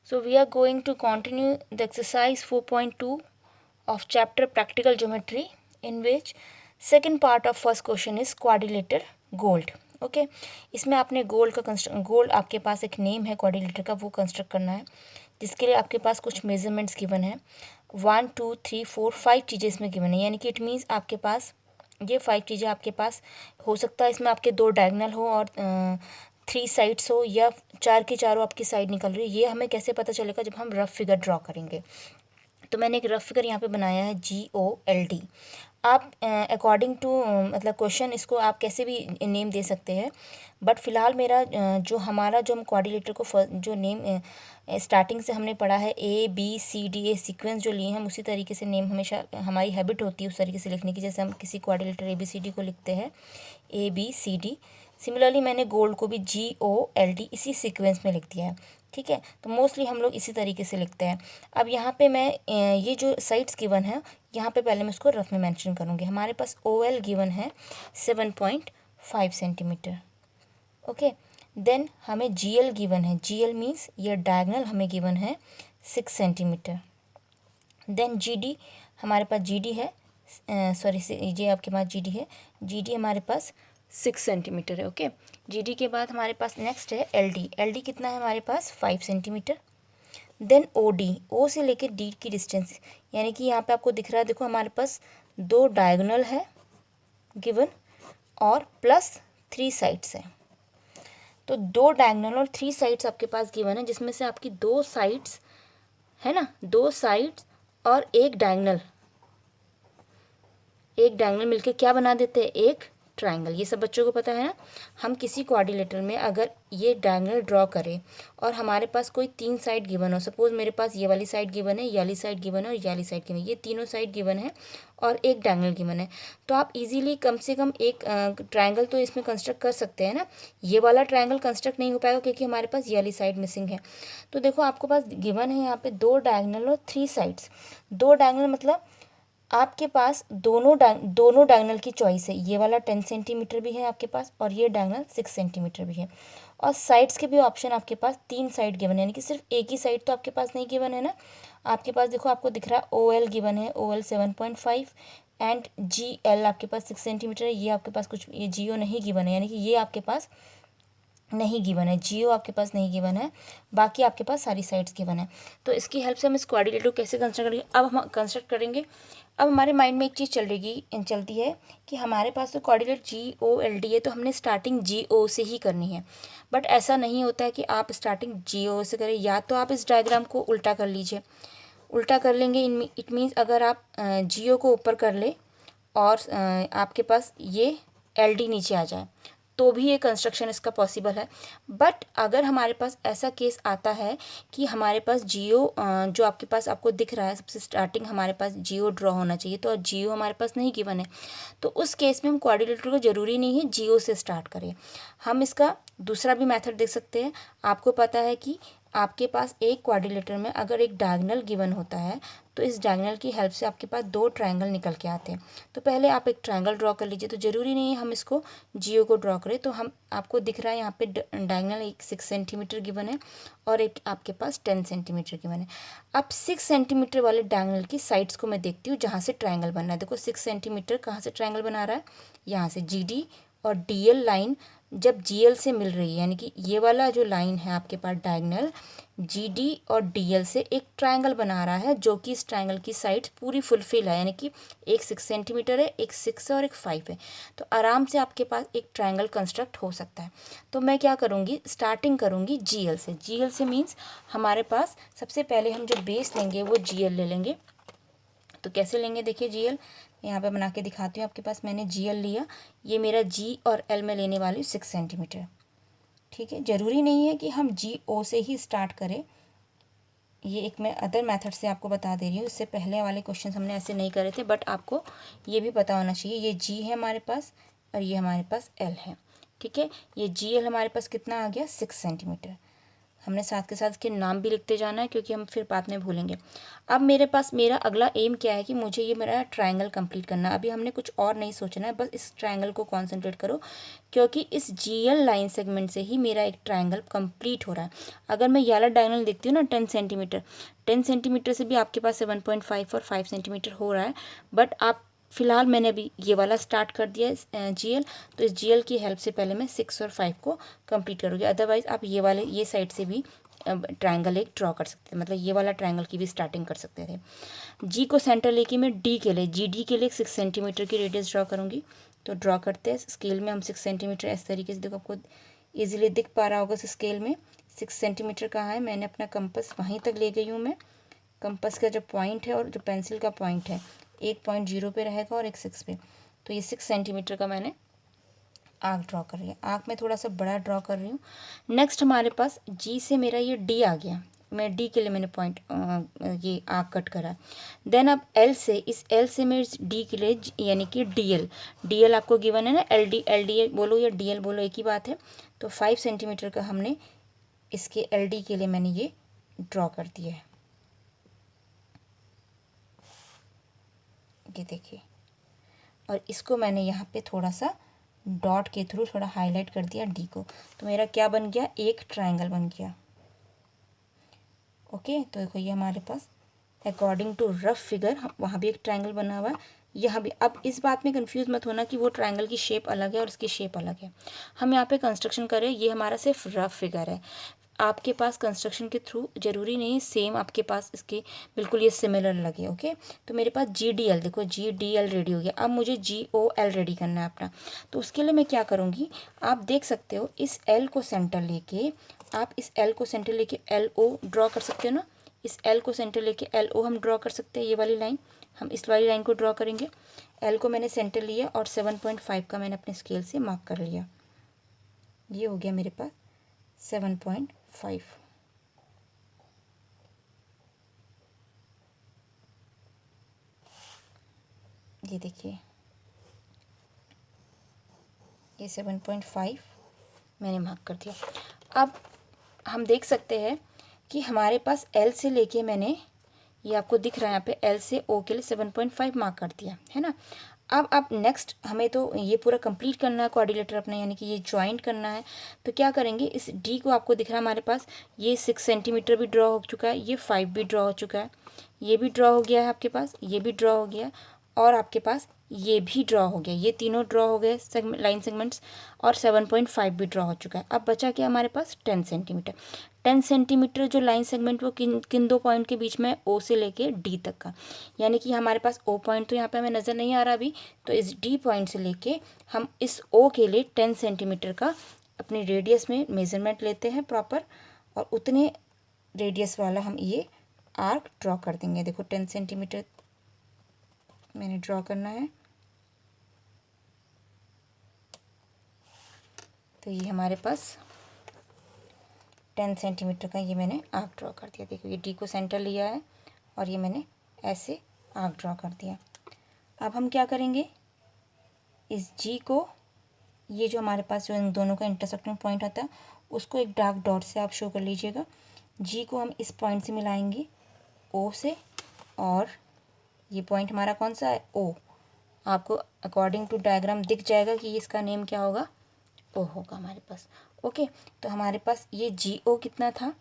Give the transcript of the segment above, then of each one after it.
So we are going to continue the exercise 4.2 of chapter practical geometry, in which second part of first question is quadrilateral gold. Okay इसमें आपने gold का gold आपके पास एक name है quadrilateral का, वो construct करना है, जिसके लिए आपके पास कुछ मेजरमेंट्स गिवन है। 1 2 3 4 5 चीज़ें इसमें गिवन है, यानी कि इट मीन्स आपके पास ये 5 चीज़ें आपके पास हो सकता है इसमें आपके 2 डायगनल हो और 3 साइड्स हो, या 4 की चारों आपकी साइड निकल रही है। ये हमें कैसे पता चलेगा? जब हम रफ फिगर ड्रॉ करेंगे। तो मैंने एक रफ फिगर यहाँ पे बनाया है GOLD। आप अकॉर्डिंग टू मतलब क्वेश्चन इसको आप कैसे भी नेम दे सकते हैं, बट फिलहाल मेरा जो हम क्वाड्रिलेटर को जो नेम स्टार्टिंग से हमने पढ़ा है ABCD, ए सीक्वेंस जो लिए हम उसी तरीके से नेम हमेशा हमारी हैबिट होती है उस तरीके से लिखने की, जैसे हम किसी क्वाड्रिलेटर ABCD को लिखते हैं ABCD। सिमिलरली मैंने गोल्ड को भी GOLD इसी सीक्वेंस में लिख दिया है। ठीक है, तो मोस्टली हम लोग इसी तरीके से लिखते हैं। अब यहाँ पे मैं ये जो साइड्स गिवन है यहाँ पे पहले मैं इसको रफ में मेंशन करूँगी। हमारे पास OL गिवन है 7.5 सेंटीमीटर। ओके, देन हमें GL गिवन है, GL मीन्स ये डायगनल हमें गिवन है 6 सेंटीमीटर। देन GD हमारे पास GD है, सॉरी ये आपके पास GD है, GD हमारे पास 6 सेंटीमीटर है। ओके, GD के बाद हमारे पास नेक्स्ट है LD। LD कितना है हमारे पास? 5 सेंटीमीटर। देन OD, O से लेकर D की डिस्टेंस, यानी कि यहाँ पे आपको दिख रहा है, देखो हमारे पास 2 डायगोनल है गिवन और प्लस 3 साइड्स है। तो 2 डायगोनल और 3 साइड्स आपके पास गिवन है, जिसमें से आपकी 2 साइड्स है ना, 2 साइड्स और एक डायगोनल मिलके क्या बना देते हैं? एक ट्राइंगल। ये सब बच्चों को पता है ना। हम किसी क्वाड्रिलेटर में अगर ये डायगोनल ड्रॉ करें और हमारे पास कोई 3 साइड गिवन हो, सपोज मेरे पास ये वाली साइड गिवन है, ये वाली साइड गिवन है और ये वाली साइड गिवन है, ये तीनों साइड गिवन है और एक डायगोनल गिवन है, तो आप इजीली कम से कम एक ट्राइंगल तो इसमें कंस्ट्रक्ट कर सकते हैं ना। ये वाला ट्राइंगल कंस्ट्रक्ट नहीं हो पाएगा क्योंकि हमारे पास ये वाली साइड मिसिंग है। तो देखो आपके पास गिवन है यहाँ पे 2 डायगोनल और 3 साइड्स। 2 डायगोनल मतलब आपके पास दोनों डायगोनल की चॉइस है। ये वाला 10 सेंटीमीटर भी है आपके पास और ये डायगोनल 6 सेंटीमीटर भी है। और साइड्स के भी ऑप्शन आपके पास 3 साइड गिवन है, यानी कि सिर्फ एक ही साइड तो आपके पास नहीं गिवन है ना। आपके पास देखो आपको दिख रहा है OL गिवन है, OL 7.5 एंड GL आपके पास 6 सेंटीमीटर है। ये आपके पास कुछ ये GO नहीं गिवन है, यानी कि ये आपके पास नहीं गिवन है, GO आपके पास नहीं गिवन है, बाकी आपके पास सारी साइड्स गिवन है। तो इसकी हेल्प से हम इस क्वाड्रिलेटर कैसे कंस्ट्रक्ट करेंगे? अब हम कंस्ट्रक्ट करेंगे। अब हमारे माइंड में एक चीज़ चलती है कि हमारे पास तो कोऑर्डिनेट GOLD है, तो हमने स्टार्टिंग GO से ही करनी है। बट ऐसा नहीं होता है कि आप स्टार्टिंग GO से करें, या तो आप इस डायग्राम को उल्टा कर लीजिए। उल्टा कर लेंगे इट मीन्स अगर आप GO को ऊपर कर ले और आपके पास ये LD नीचे आ जाए तो भी ये कंस्ट्रक्शन इसका पॉसिबल है। बट अगर हमारे पास ऐसा केस आता है कि हमारे पास GO जो आपके पास आपको दिख रहा है सबसे स्टार्टिंग हमारे पास GO ड्रॉ होना चाहिए, तो GO हमारे पास नहीं गिवन है, तो उस केस में हम क्वाड्रिलेटर को ज़रूरी नहीं है GO से स्टार्ट करें। हम इसका दूसरा भी मेथड देख सकते हैं। आपको पता है कि आपके पास एक क्वाड्रिलेटर में अगर एक डायगोनल गिवन होता है तो इस डायगोनल की हेल्प से आपके पास 2 ट्रायंगल निकल के आते हैं। तो पहले आप एक ट्रायंगल ड्रॉ कर लीजिए, तो ज़रूरी नहीं है हम इसको GO को ड्रॉ करें। तो हम आपको दिख रहा है यहाँ पे डायगोनल एक 6 सेंटीमीटर गिवन है और एक आपके पास 10 सेंटीमीटर गिवन है। अब 6 सेंटीमीटर वाले डायगोनल की साइड्स को मैं देखती हूँ जहाँ से ट्रायंगल बन रहा है। देखो 6 सेंटीमीटर कहाँ से ट्रायंगल बना रहा है? यहाँ से। GD और DL लाइन जब GL से मिल रही है, यानी कि ये वाला जो लाइन है आपके पास डायगोनल GD और DL से एक ट्रायंगल बना रहा है, जो कि इस ट्रायंगल की साइड्स पूरी फुलफिल है, यानी कि एक 6 सेंटीमीटर है, एक 6 है और एक 5 है। तो आराम से आपके पास एक ट्रायंगल कंस्ट्रक्ट हो सकता है। तो मैं क्या करूँगी, स्टार्टिंग करूँगी GL से। GL से मीन्स हमारे पास सबसे पहले हम जो बेस लेंगे वो GL ले लेंगे। तो कैसे लेंगे देखिए GL यहाँ पे बना के दिखाती हूँ। आपके पास मैंने GL लिया, ये मेरा G और L में लेने वाली 6 सेंटीमीटर। ठीक है, ज़रूरी नहीं है कि हम GO से ही स्टार्ट करें। ये एक मैं अदर मेथड से आपको बता दे रही हूँ, इससे पहले वाले क्वेश्चन हमने ऐसे नहीं करे थे, बट आपको ये भी पता होना चाहिए। ये G है हमारे पास और ये हमारे पास L है। ठीक है, ये GL हमारे पास कितना आ गया? 6 सेंटीमीटर। हमने साथ के साथ इसके नाम भी लिखते जाना है क्योंकि हम फिर बाद में भूलेंगे। अब मेरे पास मेरा अगला एम क्या है कि मुझे ये मेरा ट्रायंगल कंप्लीट करना है। अभी हमने कुछ और नहीं सोचना है, बस इस ट्रायंगल को कॉन्सेंट्रेट करो क्योंकि इस GL लाइन सेगमेंट से ही मेरा एक ट्रायंगल कंप्लीट हो रहा है। अगर मैं ये वाला डायगोनल देखती हूँ ना 10 सेंटीमीटर, 10 सेंटीमीटर से भी आपके पास 7.5 और 5 सेंटीमीटर हो रहा है, बट आप फिलहाल मैंने अभी ये वाला स्टार्ट कर दिया है GL, तो इस GL की हेल्प से पहले मैं 6 और 5 को कंप्लीट करूँगी। अदरवाइज़ आप ये वाले ये साइड से भी ट्रायंगल एक ड्रॉ कर सकते थे, मतलब ये वाला ट्रायंगल की भी स्टार्टिंग कर सकते थे। जी को सेंटर लेके मैं डी के लिए GD के लिए 6 सेंटीमीटर की रेडियस ड्रॉ करूँगी। तो ड्रॉ करते हैं स्केल में हम 6 सेंटीमीटर इस तरीके से, देखो आपको ईजिली दिख पा रहा होगा इस स्केल में 6 सेंटीमीटर कहाँ है। मैंने अपना कंपस वहीं तक ले गई हूँ मैं। कंपस का जो पॉइंट है और जो पेंसिल का पॉइंट है, एक पॉइंट 0 पे रहेगा और एक 6 पे। तो ये 6 सेंटीमीटर का मैंने आर्क ड्रॉ कर रही है। आर्क में थोड़ा सा बड़ा ड्रॉ कर रही हूँ। नेक्स्ट हमारे पास जी से मेरा ये डी आ गया, मैं डी के लिए मैंने पॉइंट ये आर्क कट करा। देन अब एल से, इस एल से मैं डी के लिए यानी कि डीएल, डीएल आपको गिवन है ना, एल डी बोलो या डीएल बोलो एक ही बात है। तो 5 सेंटीमीटर का हमने इसके एल के लिए मैंने ये ड्रॉ कर दिया है। ये देखिए, और इसको मैंने यहाँ पे थोड़ा सा डॉट के थ्रू थोड़ा हाईलाइट कर दिया डी को। तो मेरा क्या बन गया, एक ट्रायंगल बन गया। ओके, तो देखो ये हमारे पास अकॉर्डिंग टू रफ फिगर वहाँ भी एक ट्रायंगल बना हुआ है, यहाँ भी। अब इस बात में कंफ्यूज मत होना कि वो ट्रायंगल की शेप अलग है और इसकी शेप अलग है। हम यहाँ पे कंस्ट्रक्शन कर रहे हैं, ये हमारा सिर्फ रफ फिगर है। आपके पास कंस्ट्रक्शन के थ्रू ज़रूरी नहीं सेम आपके पास इसके बिल्कुल ये सिमिलर लगे। ओके, तो मेरे पास GDL, देखो GDL रेडी हो गया। अब मुझे GOL रेडी करना है अपना। तो उसके लिए मैं क्या करूँगी, आप देख सकते हो इस L को सेंटर लेके, आप इस L को सेंटर लेके LO ड्रॉ कर सकते हो ना। इस L को सेंटर लेके LO हम ड्रॉ कर सकते हैं। ये वाली लाइन, हम इस वाली लाइन को ड्रॉ करेंगे। L को मैंने सेंटर लिया और 7.5 का मैंने अपने स्केल से मार्क कर लिया। ये हो गया मेरे पास 7.5। ये देखिए, ये 7.5 मैंने मार्क कर दिया। अब हम देख सकते हैं कि हमारे पास L से लेके मैंने, ये आपको दिख रहा है यहाँ पे, L से O के लिए 7.5 मार्क कर दिया है ना। अब नेक्स्ट हमें तो ये पूरा कंप्लीट करना है क्वाड्रिलेटर अपना, यानी कि ये ज्वाइंट करना है। तो क्या करेंगे, इस D को आपको दिख रहा है हमारे पास ये 6 सेंटीमीटर भी ड्रॉ हो चुका है, ये 5 भी ड्रॉ हो चुका है, ये भी ड्रॉ हो गया है आपके पास, ये भी ड्रॉ हो गया, और आपके पास ये भी ड्रॉ हो गया। ये तीनों ड्रॉ हो गए लाइन सेगमेंट्स, और 7.5 भी ड्रॉ हो चुका है। अब बचा क्या हमारे पास, 10 सेंटीमीटर। 10 सेंटीमीटर जो लाइन सेगमेंट वो किन किन दो पॉइंट के बीच में, O से लेके D तक का, यानी कि हमारे पास O पॉइंट तो यहाँ पे हमें नज़र नहीं आ रहा अभी। तो इस D पॉइंट से लेके हम इस O के लिए 10 सेंटीमीटर का अपनी रेडियस में मेज़रमेंट लेते हैं प्रॉपर, और उतने रेडियस वाला हम ये आर्क ड्रॉ कर देंगे। देखो 10 सेंटीमीटर मैंने ड्रॉ करना है। तो ये हमारे पास 10 सेंटीमीटर का ये मैंने आर्क ड्रॉ कर दिया। देखो ये डी को सेंटर लिया है और ये मैंने ऐसे आर्क ड्रॉ कर दिया। अब हम क्या करेंगे, इस जी को, ये जो हमारे पास जो इन दोनों का इंटरसेक्टिंग पॉइंट आता है उसको एक डार्क डॉट से आप शो कर लीजिएगा। जी को हम इस पॉइंट से मिलाएंगे ओ से, और ये पॉइंट हमारा कौन सा है, ओ। आपको अकॉर्डिंग टू डायग्राम दिख जाएगा कि इसका नेम क्या होगा, ओ होगा हमारे पास। ओके, तो हमारे पास ये GO कितना था,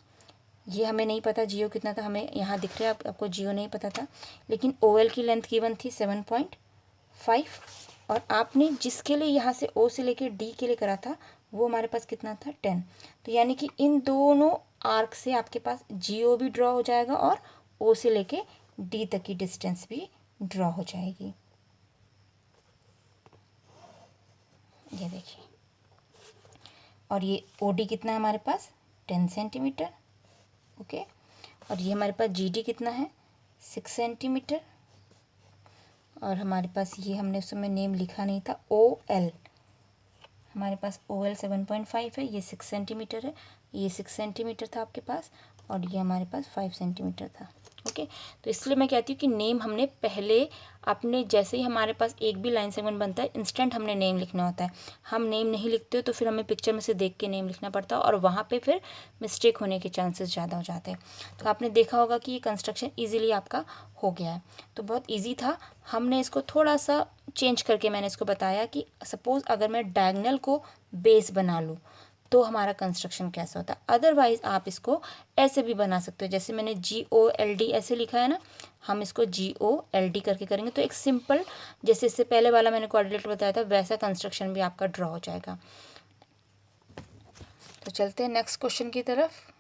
ये हमें नहीं पता GO कितना था, हमें यहाँ दिख रहा है आपको GO नहीं पता था, लेकिन OL की लेंथ गिवन थी 7.5, और आपने जिसके लिए यहाँ से O से लेके D के लिए करा था वो हमारे पास कितना था, 10। तो यानी कि इन दोनों आर्क से आपके पास GO भी ड्रॉ हो जाएगा और O से लेके D तक की डिस्टेंस भी ड्रॉ हो जाएगी। ये देखिए, और ये OD कितना है हमारे पास, 10 सेंटीमीटर। ओके, और ये हमारे पास GD कितना है, 6 सेंटीमीटर। और हमारे पास ये हमने उस समय नेम लिखा नहीं था, OL, हमारे पास OL 7.5 है, ये 6 सेंटीमीटर है, ये 6 सेंटीमीटर था आपके पास, और ये हमारे पास 5 सेंटीमीटर था। ओके, तो इसलिए मैं कहती हूँ कि नेम हमने पहले अपने, जैसे ही हमारे पास एक भी लाइन सेगमेंट बनता है इंस्टेंट हमने नेम लिखना होता है। हम नेम नहीं लिखते हो तो फिर हमें पिक्चर में से देख के नेम लिखना पड़ता है और वहाँ पे फिर मिस्टेक होने के चांसेस ज़्यादा हो जाते हैं। तो आपने देखा होगा कि ये कंस्ट्रक्शन ईजिली आपका हो गया है। तो बहुत ईजी था, हमने इसको थोड़ा सा चेंज करके मैंने इसको बताया कि सपोज़ अगर मैं डायगनल को बेस बना लूँ तो हमारा कंस्ट्रक्शन कैसा होता है। अदरवाइज़ आप इसको ऐसे भी बना सकते हो, जैसे मैंने GOLD ऐसे लिखा है ना, हम इसको GOLD करके करेंगे तो एक सिंपल, जैसे इससे पहले वाला मैंने कोऑर्डिनेटर बताया था वैसा कंस्ट्रक्शन भी आपका ड्रॉ हो जाएगा। तो चलते हैं नेक्स्ट क्वेश्चन की तरफ।